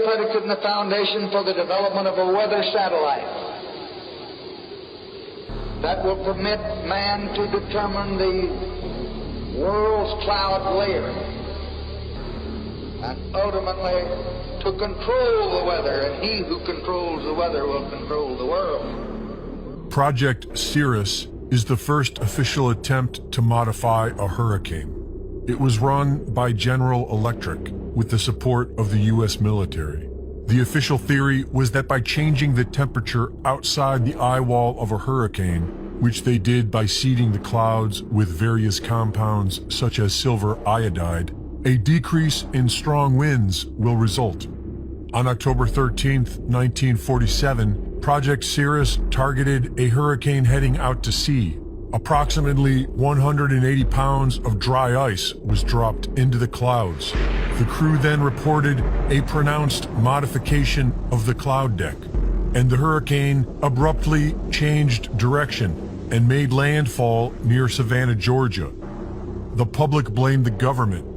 predicate and the foundation for the development of a weather satellite that will permit man to determine the world's cloud layer and ultimately to control the weather, and he who controls the weather will control the world. Project Cirrus is the first official attempt to modify a hurricane. It was run by General Electric with the support of the U.S. military. The official theory was that by changing the temperature outside the eye wall of a hurricane, which they did by seeding the clouds with various compounds such as silver iodide, a decrease in strong winds will result. On October 13, 1947, Project Cirrus targeted a hurricane heading out to sea. Approximately 180 pounds of dry ice was dropped into the clouds. The crew then reported a pronounced modification of the cloud deck, and the hurricane abruptly changed direction and made landfall near Savannah, Georgia. The public blamed the government.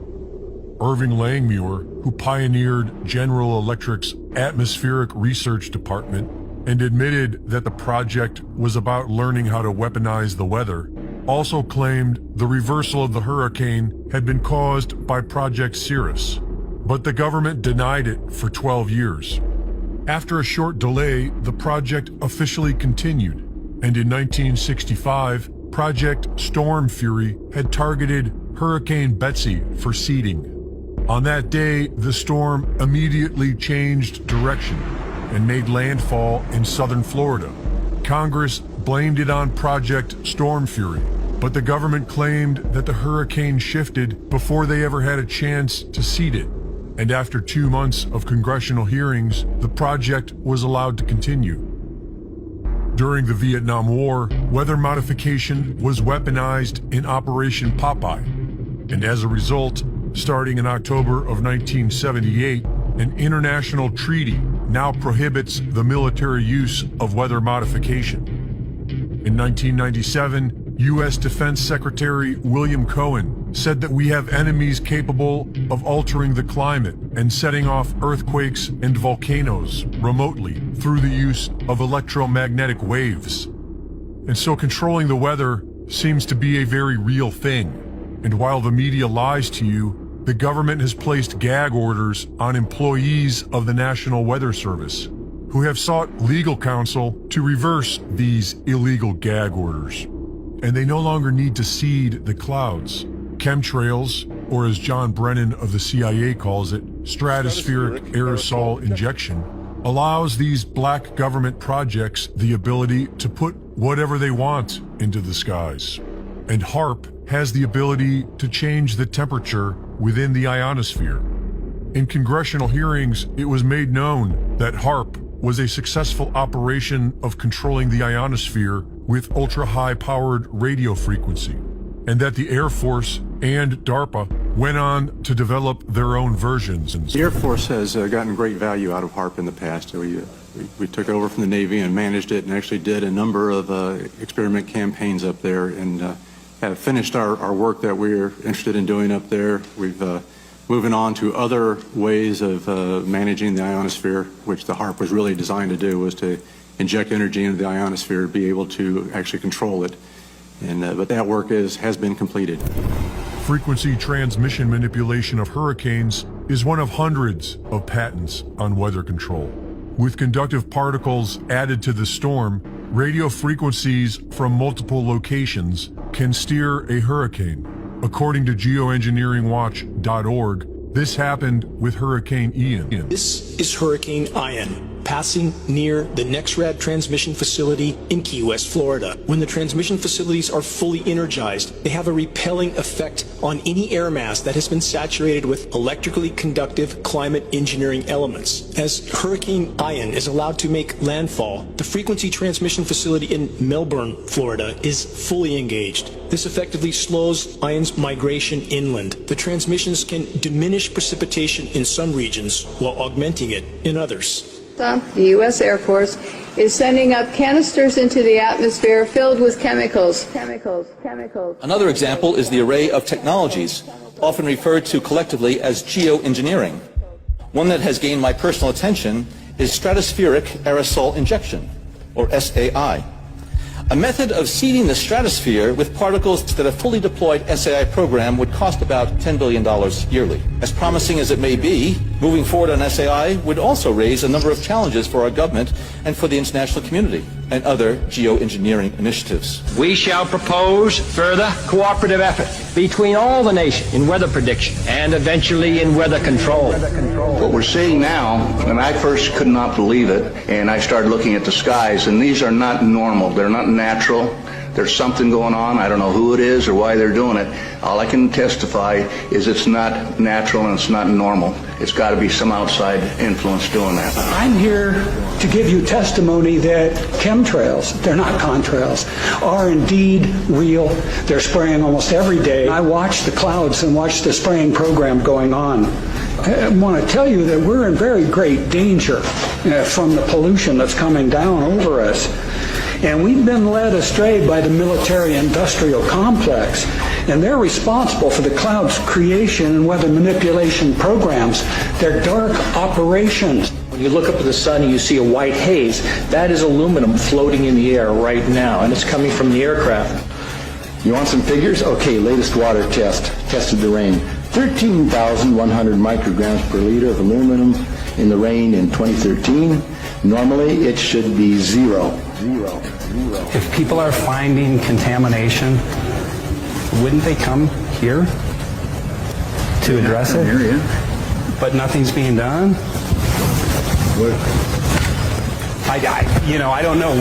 Irving Langmuir, who pioneered General Electric's Atmospheric Research Department and admitted that the project was about learning how to weaponize the weather, also claimed the reversal of the hurricane had been caused by Project Cirrus, but the government denied it for 12 years. After a short delay, the project officially continued, and in 1965, Project Storm Fury had targeted Hurricane Betsy for seeding. On that day, the storm immediately changed direction and made landfall in southern Florida. Congress blamed it on Project Storm Fury, but the government claimed that the hurricane shifted before they ever had a chance to seed it. And after 2 months of congressional hearings, the project was allowed to continue. During the Vietnam War, weather modification was weaponized in Operation Popeye, and as a result, starting in October of 1978, an international treaty now prohibits the military use of weather modification. In 1997, U.S. Defense Secretary William Cohen said that we have enemies capable of altering the climate and setting off earthquakes and volcanoes remotely through the use of electromagnetic waves. And so controlling the weather seems to be a very real thing. And while the media lies to you, the government has placed gag orders on employees of the National Weather Service, who have sought legal counsel to reverse these illegal gag orders. And they no longer need to seed the clouds. Chemtrails, or as John Brennan of the CIA calls it, stratospheric aerosol injection, allows these black government projects the ability to put whatever they want into the skies. And HAARP has the ability to change the temperature within the ionosphere. In congressional hearings, it was made known that HAARP was a successful operation of controlling the ionosphere with ultra-high-powered radio frequency, and that the Air Force and DARPA went on to develop their own versions. The Air Force has gotten great value out of HAARP in the past. We took it over from the Navy and managed it and actually did a number of experiment campaigns up there and have finished our work that we're interested in doing up there. We've moving on to other ways of managing the ionosphere, which the HAARP was really designed to do, was to inject energy into the ionosphere to be able to actually control it. And but that work has been completed. Frequency transmission manipulation of hurricanes is one of hundreds of patents on weather control. With conductive particles added to the storm, radio frequencies from multiple locations can steer a hurricane. According to geoengineeringwatch.org, this happened with Hurricane Ian. This is Hurricane Ian, passing near the NexRad transmission facility in Key West, Florida. When the transmission facilities are fully energized, they have a repelling effect on any air mass that has been saturated with electrically conductive climate engineering elements. As Hurricane Ian is allowed to make landfall, the frequency transmission facility in Melbourne, Florida is fully engaged. This effectively slows Ian's migration inland. The transmissions can diminish precipitation in some regions while augmenting it in others. The U.S. Air Force is sending up canisters into the atmosphere filled with chemicals. Another example is the array of technologies, often referred to collectively as geoengineering. One that has gained my personal attention is stratospheric aerosol injection, or SAI. A method of seeding the stratosphere with particles that a fully deployed SAI program would cost about $10 billion yearly. As promising as it may be, moving forward on SAI would also raise a number of challenges for our government and for the international community and other geoengineering initiatives. We shall propose further cooperative effort between all the nations in weather prediction and eventually in weather control. What we're seeing now, and I first could not believe it, and I started looking at the skies, and these are not normal. They're not natural. There's something going on. I don't know who it is or why they're doing it. All I can testify is it's not natural and it's not normal. It's got to be some outside influence doing that. I'm here to give you testimony that chemtrails, they're not contrails, are indeed real. They're spraying almost every day. I watch the clouds and watch the spraying program going on. I want to tell you that we're in very great danger from the pollution that's coming down over us. And we've been led astray by the military-industrial complex, and they're responsible for the cloud's creation and weather manipulation programs. They're dark operations. When you look up at the sun and you see a white haze, that is aluminum floating in the air right now, and it's coming from the aircraft. You want some figures? Okay, latest water test. Tested the rain. 13,100 micrograms per liter of aluminum in the rain in 2013. Normally, it should be zero. If people are finding contamination, wouldn't they come here to address it? But nothing's being done? I don't know.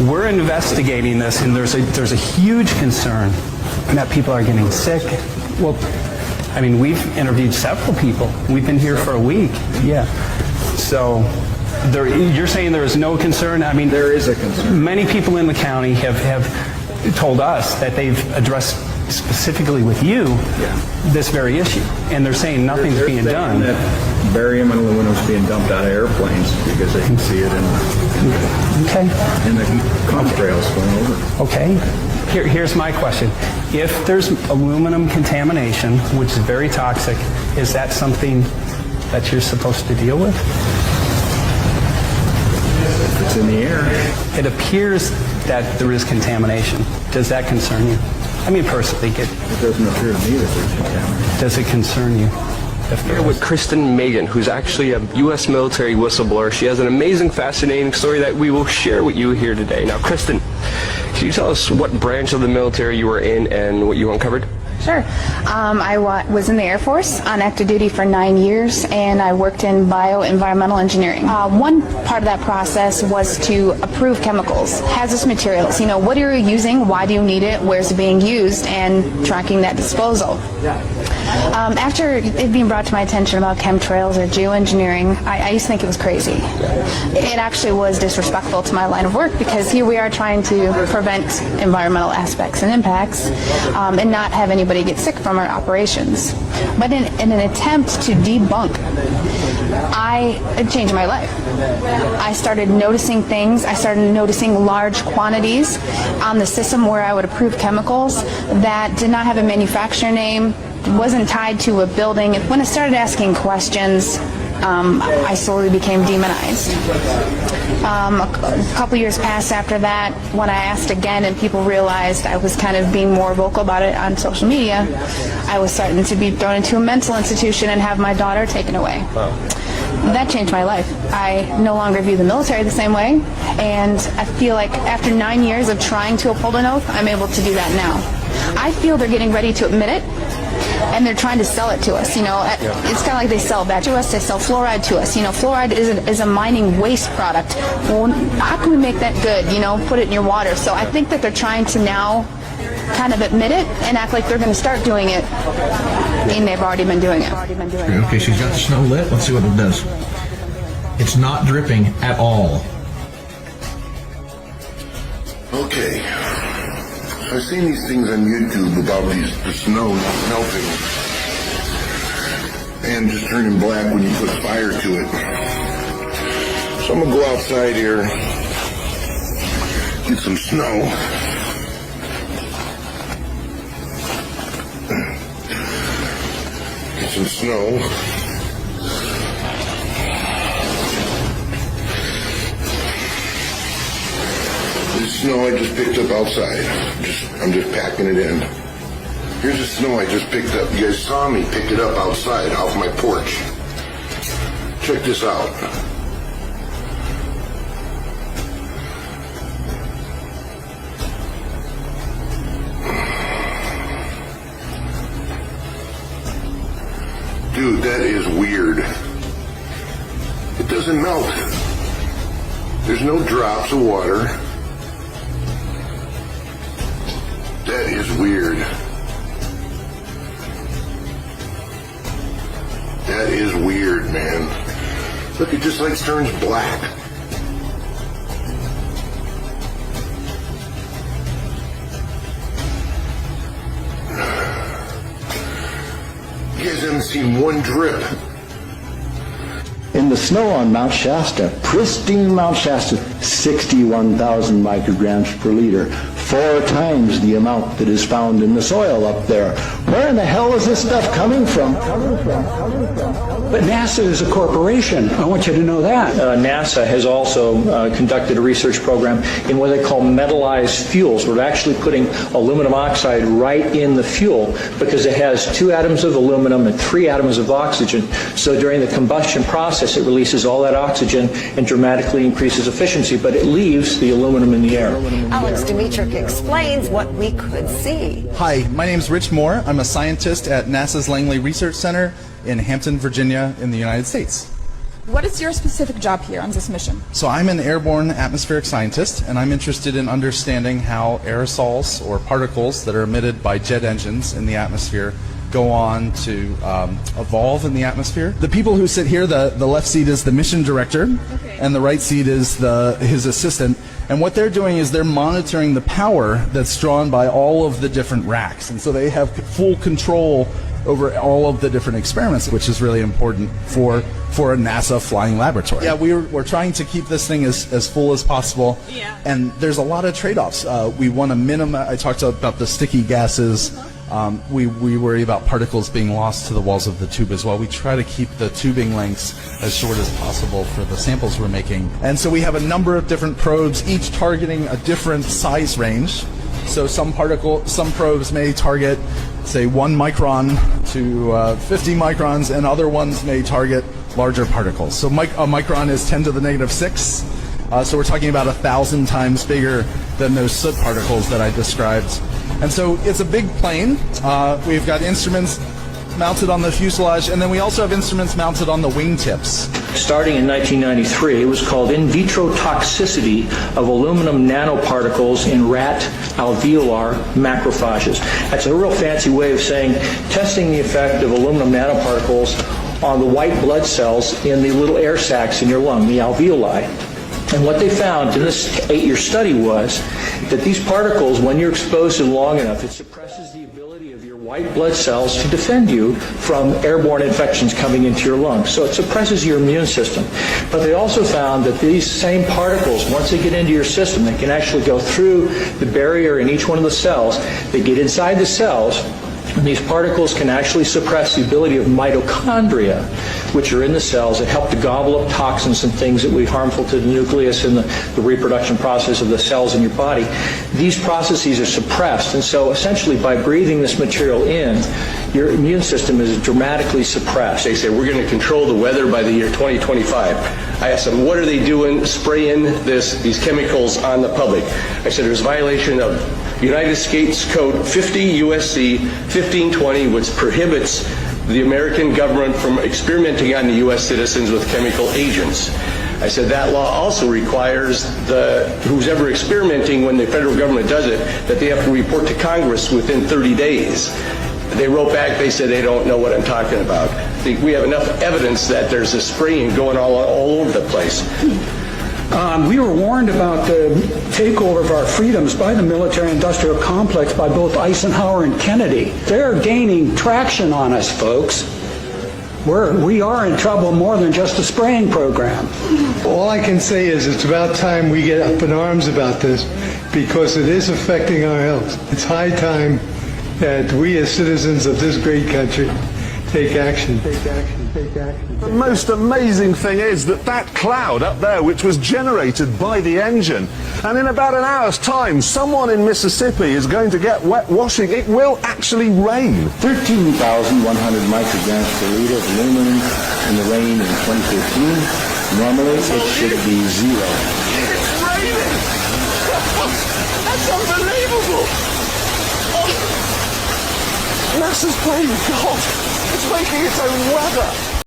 We're investigating this, and there's a huge concern that people are getting sick. Well, I mean, we've interviewed several people. We've been here for a week. Yeah. So you're saying there is no concern? I mean, there is a concern. Many people in the county have told us that they've addressed specifically with you this very issue, and they're saying nothing's being done. That barium and aluminum is being dumped out of airplanes because they can see it in the contrails going over. Okay. Here's my question. If there's aluminum contamination, which is very toxic, is that something that you're supposed to deal with? If it's in the air. It appears that there is contamination. Does that concern you? I mean, personally, it doesn't appear to me that there's contamination. Does it concern you? Here with Kristen Megan, who's actually a U.S. military whistleblower. She has an amazing, fascinating story that we will share with you here today. Now, Kristen, can you tell us what branch of the military you were in and what you uncovered? Sure. I was in the Air Force on active duty for 9 years, and I worked in bioenvironmental engineering. One part of that process was to approve chemicals, hazardous materials. You know, what are you using? Why do you need it? Where's it being used? And tracking that disposal. After it being brought to my attention about chemtrails or geoengineering, I used to think it was crazy. It actually was disrespectful to my line of work, because here we are trying to prevent environmental aspects and impacts and not have anybody get sick from our operations. But in an attempt to debunk, it changed my life. I started noticing things. I started noticing large quantities on the system where I would approve chemicals that did not have a manufacturer name, wasn't tied to a building. When I started asking questions, I slowly became demonized. A couple years passed after that when I asked again and people realized I was kind of being more vocal about it on social media. I was starting to be thrown into a mental institution and have my daughter taken away. Wow. That changed my life. I no longer view the military the same way, and I feel like after 9 years of trying to uphold an oath, I'm able to do that now. I feel they're getting ready to admit it, and they're trying to sell it to us. You know, it's kind of like they sell back to us, they sell fluoride to us. You know, fluoride is a mining waste product. Well, how can we make that good? You know, put it in your water. So I think that they're trying to now kind of admit it and act like they're going to start doing it, and they've already been doing it. Okay, she's got the snow lit. Let's see what it does. It's not dripping at all. Okay. I've seen these things on YouTube about the snow not melting and just turning black when you put fire to it. So I'm going to go outside here, get some snow. Get some snow. snow I just picked up outside. I'm just packing it in. Here's the snow I just picked up. You guys saw me pick it up outside off my porch. Check this out. Dude, that is weird. It doesn't melt. There's no drops of water. That is weird. That is weird, man. Look, it just like turns black. You guys haven't seen one drip. In the snow on Mount Shasta, pristine Mount Shasta, 61,000 micrograms per liter, 4 times the amount that is found in the soil up there. Where in the hell is this stuff coming from? But NASA is a corporation. I want you to know that. NASA has also conducted a research program in what they call metallized fuels. We're actually putting aluminum oxide right in the fuel because it has 2 atoms of aluminum and 3 atoms of oxygen. So during the combustion process, it releases all that oxygen and dramatically increases efficiency, but it leaves the aluminum in the air. Alex Dimitruk explains what we could see. Hi, my name is Rich Moore. I'm a scientist at NASA's Langley Research Center in Hampton, Virginia, in the United States. What is your specific job here on this mission? So I'm an airborne atmospheric scientist, and I'm interested in understanding how aerosols or particles that are emitted by jet engines in the atmosphere go on to evolve in the atmosphere. The people who sit here, the left seat is the mission director, and the right seat is his assistant. And what they're doing is they're monitoring the power that's drawn by all of the different racks. And so they have full control over all of the different experiments, which is really important for a NASA flying laboratory. Yeah, we're trying to keep this thing as full as possible. Yeah. And there's a lot of trade-offs. We want to minimize, I talked about the sticky gases. We worry about particles being lost to the walls of the tube as well. We try to keep the tubing lengths as short as possible for the samples we're making. And so we have a number of different probes, each targeting a different size range. So some probes may target, say, 1 micron to 50 microns, and other ones may target larger particles. So a micron is 10 to the negative 6. So we're talking about 1,000 times bigger than those soot particles that I described. And so it's a big plane. We've got instruments mounted on the fuselage, and then we also have instruments mounted on the wingtips. Starting in 1993, it was called in vitro toxicity of aluminum nanoparticles in rat alveolar macrophages. That's a real fancy way of saying testing the effect of aluminum nanoparticles on the white blood cells in the little air sacs in your lung, the alveoli. And what they found in this 8-year study was that these particles, when you're exposed to them long enough, it suppresses the ability of your white blood cells to defend you from airborne infections coming into your lungs. So it suppresses your immune system. But they also found that these same particles, once they get into your system, they can actually go through the barrier in each one of the cells. They get inside the cells, and these particles can actually suppress the ability of mitochondria, which are in the cells that help to gobble up toxins and things that would be harmful to the nucleus and the reproduction process of the cells in your body. These processes are suppressed, and so essentially by breathing this material in, your immune system is dramatically suppressed. They say we're going to control the weather by the year 2025. I asked them, what are they doing, spraying these chemicals on the public? I said there's a violation of United States Code 50 USC 1520, which prohibits the American government from experimenting on the U.S. citizens with chemical agents. I said that law also requires who's ever experimenting, when the federal government does it, that they have to report to Congress within 30 days. They wrote back, they said they don't know what I'm talking about. We have enough evidence that there's a spraying going all over the place. We were warned about the takeover of our freedoms by the military-industrial complex by both Eisenhower and Kennedy. They're gaining traction on us, folks. We are in trouble more than just a spraying program. All I can say is it's about time we get up in arms about this, because it is affecting our health. It's high time that we as citizens of this great country take action. take action. The most amazing thing is that that cloud up there, which was generated by the engine, and in about an hour's time, someone in Mississippi is going to get wet washing. It will actually rain. 13,100 micrograms per liter of aluminum in the rain in 2013. Normally, it should be 0. It's raining! That's unbelievable! Oh. NASA's playing God. It's making its own weather.